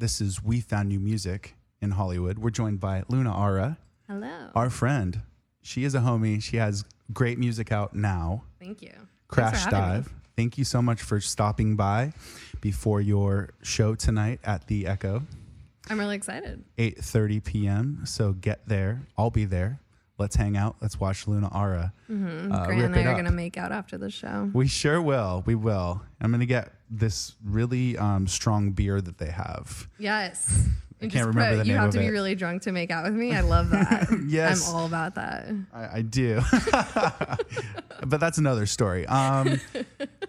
This is We Found New Music in Hollywood. We're joined by Luna Ara. Hello. Our friend. She is a homie. She has great music out now. Thank you. Crash Dive. Thank you so much for stopping by before your show tonight at the Echo. I'm really excited. 8:30 p.m. So get there. I'll be there. Let's hang out. Let's watch Luna Ara. Grant and I are going to make out after the show. We sure will. We will. I'm going to get this really strong beer that they have. Yes. I can't remember the name of it. You have to be really drunk to make out with me. I love that. Yes. I'm all about that. I do. But that's another story.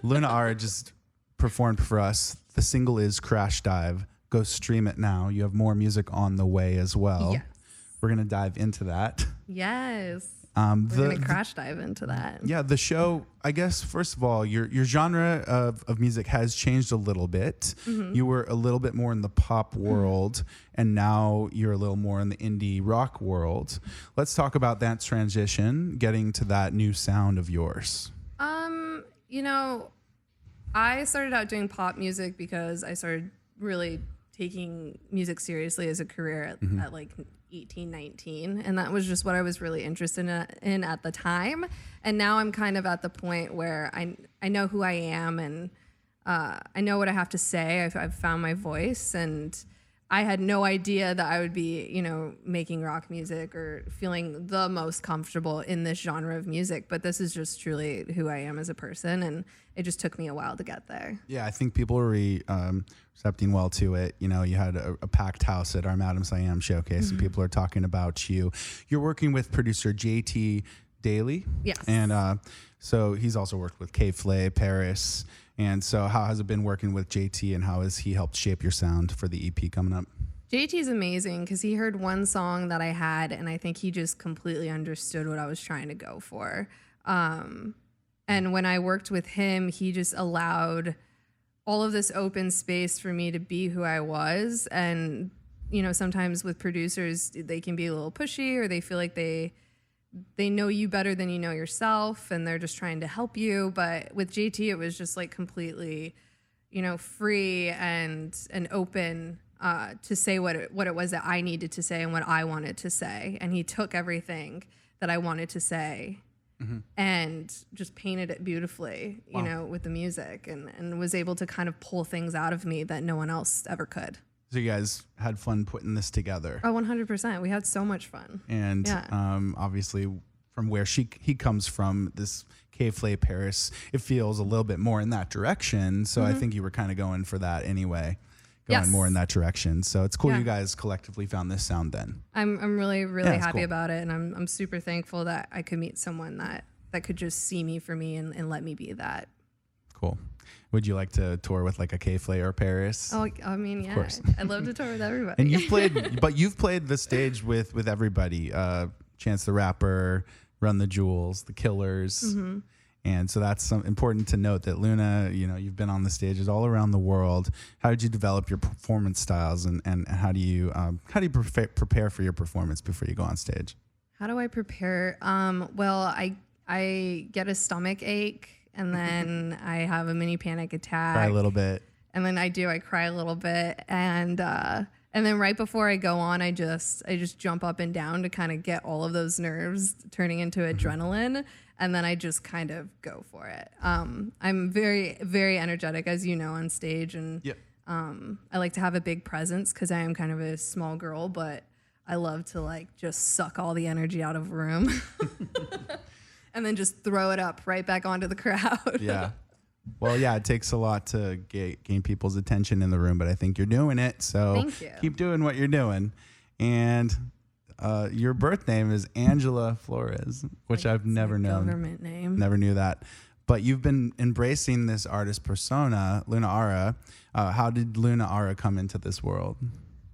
Luna Ara just performed for us. The single is Crash Dive. Go stream it now. You have more music on the way as well. Yes. We're going to dive into that. Yes. We're going to crash dive into that. Yeah, the show, I guess, first of all, your genre of music has changed a little bit. Mm-hmm. You were a little bit more in the pop world, and now you're a little more in the indie rock world. Let's talk about that transition, getting to that new sound of yours. I started out doing pop music because I started really taking music seriously as a career at like 18, 19. And that was just what I was really interested in at the time. And now I'm kind of at the point where I know who I am and I know what I have to say. I've found my voice, and I had no idea that I would be, making rock music or feeling the most comfortable in this genre of music. But this is just truly who I am as a person, and it just took me a while to get there. Yeah, I think people are recepting well to it. You had a packed house at our Madam Siam showcase, and people are talking about you. You're working with producer JT Daly. Yes. And so he's also worked with K-Flay, Paris. And so how has it been working with JT, and how has he helped shape your sound for the EP coming up? JT is amazing because he heard one song that I had, and I think he just completely understood what I was trying to go for. And when I worked with him, he just allowed all of this open space for me to be who I was. And, sometimes with producers, they can be a little pushy, or they feel like they know you better than you know yourself, and they're just trying to help you. But with JT, it was just like completely, free and open to say what it was that I needed to say and what I wanted to say. And he took everything that I wanted to say and just painted it beautifully, with the music, and was able to kind of pull things out of me that no one else ever could. So you guys had fun putting this together. Oh, 100%. We had so much fun. And obviously from where he comes from, this K-Flay Paris, it feels a little bit more in that direction. So I think you were kind of going for that anyway, going more in that direction. So it's cool you guys collectively found this sound then. I'm really, really happy about it. And I'm super thankful that I could meet someone that could just see me for me and let me be that. Cool. Would you like to tour with like a K-Flay or Paris? Oh, I mean, yeah. I'd love to tour with everybody. And you've played the stage with everybody. Chance the Rapper, Run the Jewels, The Killers. Mm-hmm. And so that's important to note that Luna, you've been on the stages all around the world. How did you develop your performance styles, and how do you prepare for your performance before you go on stage? How do I prepare? Well, I get a stomach ache, and then I have a mini panic attack. Cry a little bit. And then I cry a little bit. And then right before I go on, I just jump up and down to kind of get all of those nerves turning into adrenaline. And then I just kind of go for it. I'm very, very energetic, as you know, on stage. And I like to have a big presence because I am kind of a small girl, but I love to just suck all the energy out of a room. And then just throw it up right back onto the crowd. Yeah. Well, yeah, it takes a lot to gain people's attention in the room, but I think you're doing it. So thank you. Keep doing what you're doing. And your birth name is Angela Flores, which I've never known. Government name. Never knew that. But you've been embracing this artist persona, Luna Ara. How did Luna Ara come into this world?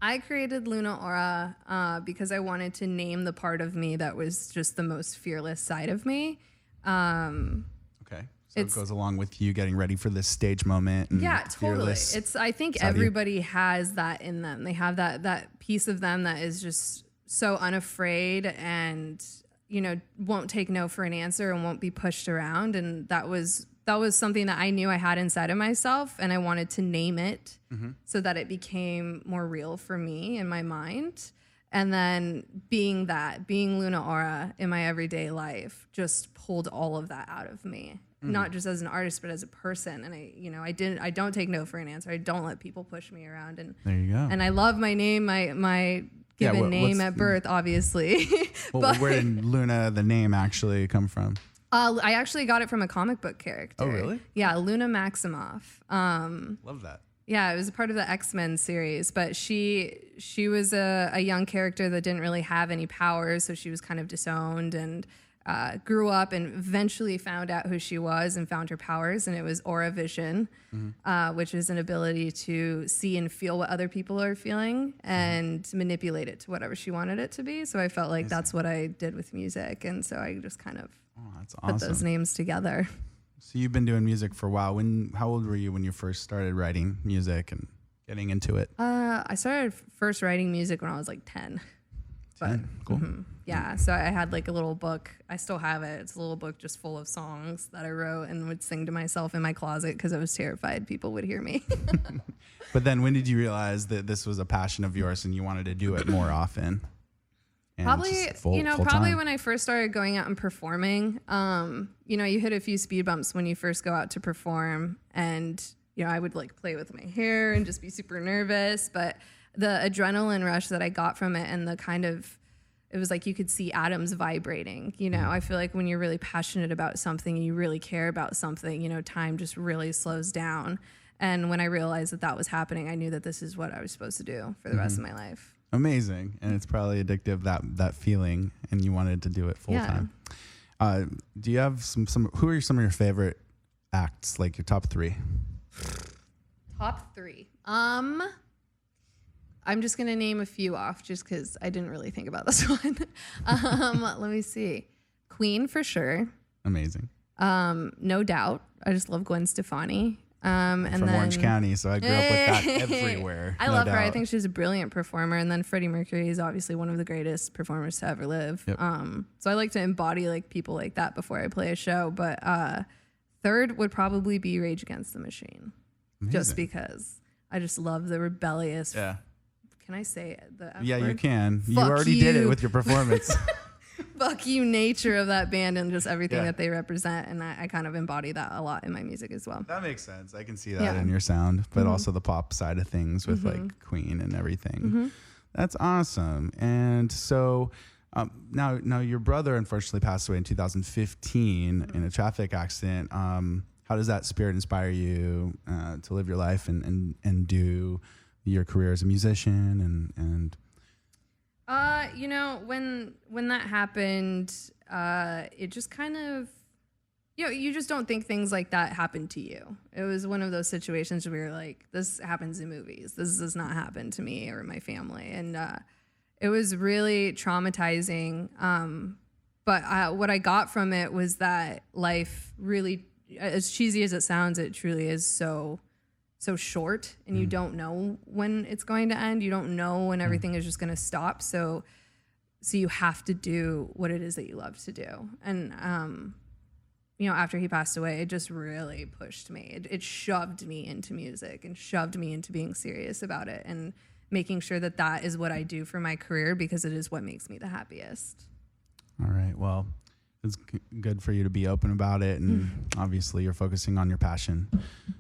I created Luna Ara because I wanted to name the part of me that was just the most fearless side of me. Okay. So it goes along with you getting ready for this stage moment. And yeah, totally. I think everybody has that in them. They have that piece of them that is just so unafraid and, won't take no for an answer and won't be pushed around. And that was that was something that I knew I had inside of myself, and I wanted to name it so that it became more real for me in my mind. And then being Luna Aura in my everyday life just pulled all of that out of me, not just as an artist, but as a person. And I don't take no for an answer. I don't let people push me around. And there you go. And I love my name, my given name at birth, obviously. Well, where did Luna, the name, actually come from? I actually got it from a comic book character. Oh, really? Yeah, Luna Maximoff. Love that. Yeah, it was a part of the X-Men series, but she was a young character that didn't really have any powers, so she was kind of disowned and grew up and eventually found out who she was and found her powers, and it was aura vision, which is an ability to see and feel what other people are feeling and manipulate it to whatever she wanted it to be. So I felt like that's what I did with music, and so I just kind of put those names together. So you've been doing music for a while. How old were you when you first started writing music and getting into it? I started first writing music when I was like 10. 10? Cool. Yeah, so I had like a little book. I still have it. It's a little book just full of songs that I wrote and would sing to myself in my closet because I was terrified people would hear me. But then when did you realize that this was a passion of yours and you wanted to do it more often? Probably when I first started going out and performing, you hit a few speed bumps when you first go out to perform, and I would like play with my hair and just be super nervous. But the adrenaline rush that I got from it, and it was like you could see atoms vibrating. I feel like when you're really passionate about something and you really care about something, time just really slows down. And when I realized that was happening, I knew that this is what I was supposed to do for the rest of my life. Amazing. And it's probably addictive, that feeling, and you wanted to do it full time. Do you have who are some of your favorite acts, like your top 3? Top 3. I'm just going to name a few off just because I didn't really think about this one. Let me see. Queen for sure. Amazing. No doubt. I just love Gwen Stefani. From Orange County, so I grew up with that everywhere. I love her. I think she's a brilliant performer. And then Freddie Mercury is obviously one of the greatest performers to ever live. Yep. So I like to embody like people like that before I play a show. But third would probably be Rage Against the Machine. Amazing. Just because I just love the rebellious. Yeah. Can I say it? The F yeah, word? you can. Fuck you already did it with your performance. Fuck you nature of that band and just everything that they represent, and I kind of embody that a lot in my music as well. That makes sense. I can see that in your sound, but also the pop side of things with like Queen and everything. That's awesome. And so now your brother unfortunately passed away in 2015 in a traffic accident. How does that spirit inspire you to live your life and do your career as a musician and when that happened, it just kind of, you just don't think things like that happen to you. It was one of those situations where you're like, this happens in movies. This does not happen to me or my family. And it was really traumatizing. But what I got from it was that life really, as cheesy as it sounds, it truly is so short, and you don't know when it's going to end. You don't know when everything is just going to stop. So you have to do what it is that you love to do. And, after he passed away, it just really pushed me. It shoved me into music and shoved me into being serious about it and making sure that is what I do for my career, because it is what makes me the happiest. All right. Well, it's good for you to be open about it, and obviously you're focusing on your passion.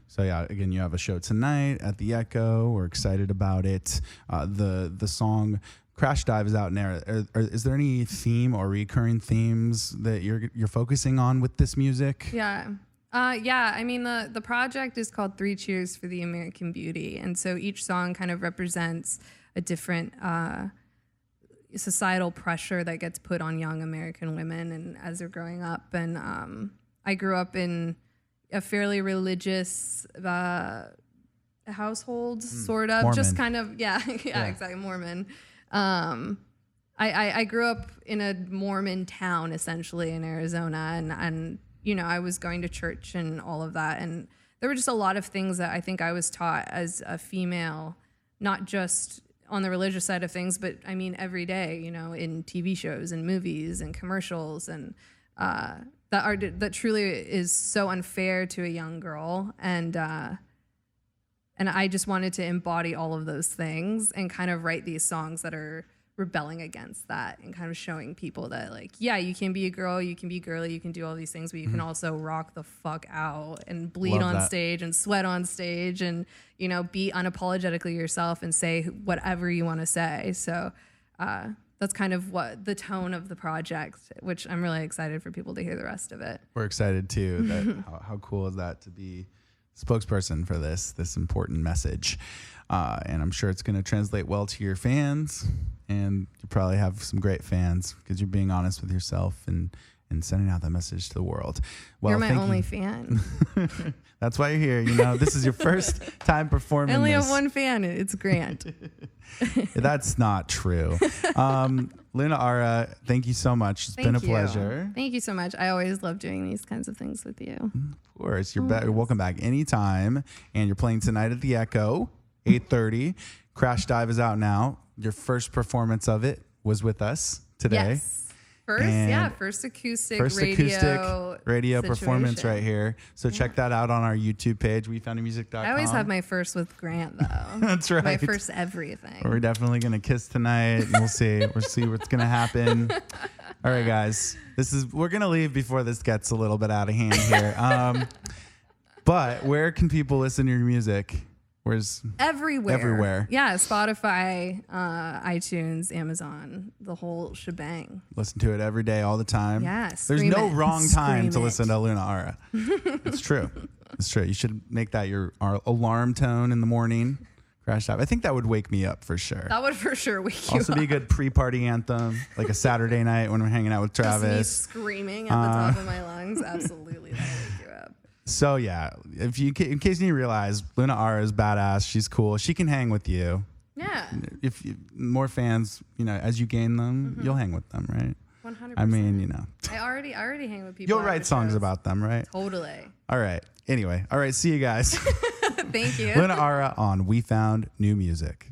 So yeah, again, you have a show tonight at the Echo. We're excited about it. The song Crash Dive is out now. Is there any theme or recurring themes that you're focusing on with this music? Yeah. I mean, the project is called 3 Cheers for the American Beauty, and so each song kind of represents a different societal pressure that gets put on young American women and as they're growing up. And I grew up in a fairly religious household, sort of. Mormon. Just kind of, exactly, Mormon. I grew up in a Mormon town, essentially, in Arizona, and I was going to church and all of that. And there were just a lot of things that I think I was taught as a female, not just on the religious side of things, but I mean every day, in TV shows and movies and commercials, and that truly is so unfair to a young girl, and I just wanted to embody all of those things and kind of write these songs that are rebelling against that and kind of showing people that, like, yeah, you can be a girl, you can be girly, you can do all these things, but you can also rock the fuck out and bleed on stage and sweat on stage and, you know, be unapologetically yourself and say whatever you want to say. So that's kind of what the tone of the project, which I'm really excited for people to hear the rest of it. We're excited too. That how cool is that to be spokesperson for this important message. And I'm sure it's going to translate well to your fans, and you probably have some great fans because you're being honest with yourself and sending out that message to the world. Well, you're my only fan. That's why you're here. You know, this is your first time performing. I only have one fan. It's Grant. That's not true. Luna Ara, thank you so much. It's been a pleasure. Thank you so much. I always love doing these kinds of things with you. Of course. You're welcome back anytime. And you're playing tonight at the Echo, 8:30. Crash Dive is out now. Your first performance of it was with us today. Yes. First acoustic radio performance right here. So check that out on our YouTube page, wefoundamusic.com. I always have my first with Grant, though. That's right. My first everything. We're definitely going to kiss tonight. We'll see. We'll see what's going to happen. All right, guys. We're going to leave before this gets a little bit out of hand here. But where can people listen to your music? Where's everywhere? Yeah, Spotify, iTunes, Amazon, the whole shebang. Listen to it every day, all the time. Yes. There's no wrong time to listen to Luna Ara. It's true. It's true. You should make that your alarm tone in the morning. Crash Dive. I think that would wake me up for sure. That would for sure wake you also up. Be a good pre-party anthem, like a Saturday night when we're hanging out with Travis. Just me screaming at the top of my lungs. Absolutely, that would wake you up. So yeah, in case you didn't realize, Luna Ara is badass. She's cool. She can hang with you. Yeah. If more fans, you know, as you gain them, you'll hang with them, right? 100%. I mean, you know. I already hang with people. You'll write songs about them, right? Totally. All right. Anyway. All right. See you guys. Thank you. Luna Ara on We Found New Music.